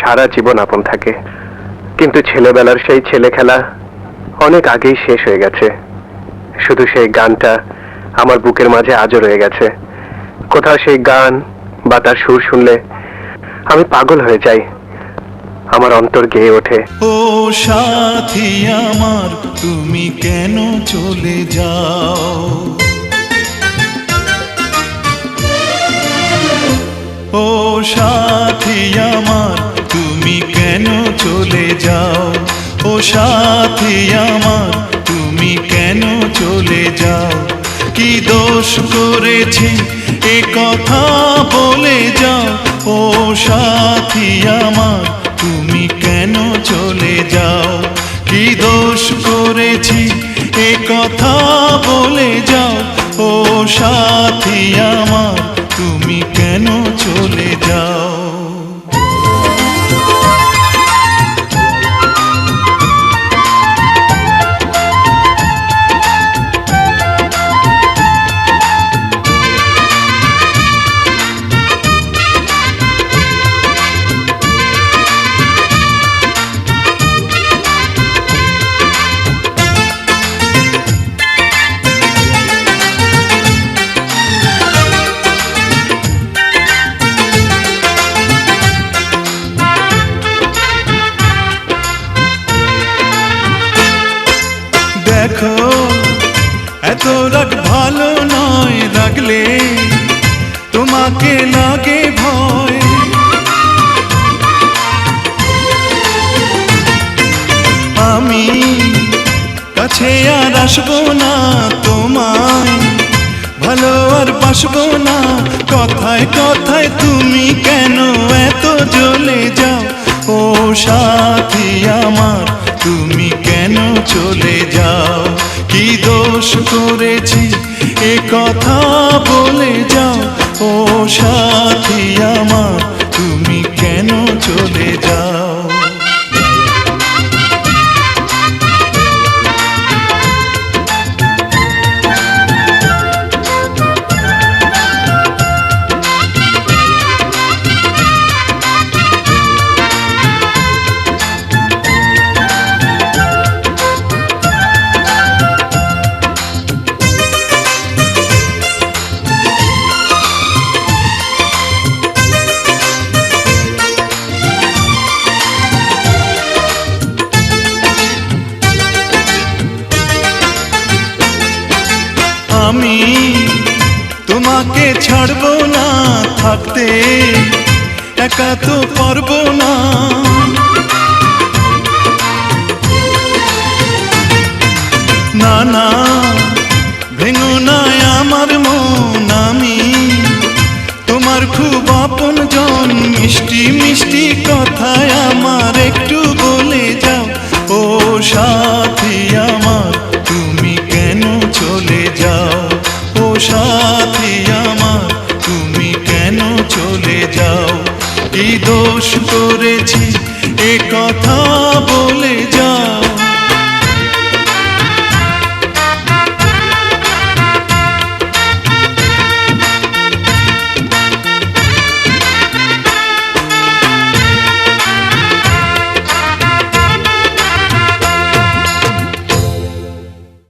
সারা জীবন আপন থাকে, কিন্তু ছেলেবেলার সেই ছেলে খেলা অনেক আগেই শেষ হয়ে গেছে। শুধু সেই গানটা আমার বুকের মাঝে আজও রয়ে গেছে। কোথাও সেই গান বা তার সুর শুনলে আমি পাগল হয়ে যাই, আমার অন্তর গেয়ে ওঠে। ও সাথী আমার, তুমি কেন চলে যাও? ও সাথী আমার, তুমি কেন চলে যাও? ও সাথী আমার, তুমি কেন চলে যাও? কি দোষ করেছি এ কথা বলে যাও। ও সাথী আমার, তুমি কেন চলে যাও? কি দোষ করেছি এ কথা বলে যাও। ও সাথী আমার, তুমি কেন চলে যাও? দেখো এত রাগ ভালো নয়, রাগলে তোমাকে লাগে ভয়। আমি কাছে আর আসবো না, তোমায় ভালো আর বাসবো না। কথায় কথায় তুমি কেন এত জ্বলে যাও? ও সাথী আমার, তুমি কেন চলে যাও? কি দোষ করেছি এ কথা বলে যাও। ও সাথী আমার, তুমি কেন চলে যাও? আমি তোমাকে ছাড়বো না, থাকতে একা তো পারবো না। না না, ভেঙো না আমার মন, আমি তোমার খুব আপন জন। মিষ্টি মিষ্টি কথায় আমার একটু বলে যাও। ও সাথী আমার, তুমি কেন চলে যাও? ও সাথী আমার, তুমি কেন চলে যাও? কি দোষ করেছি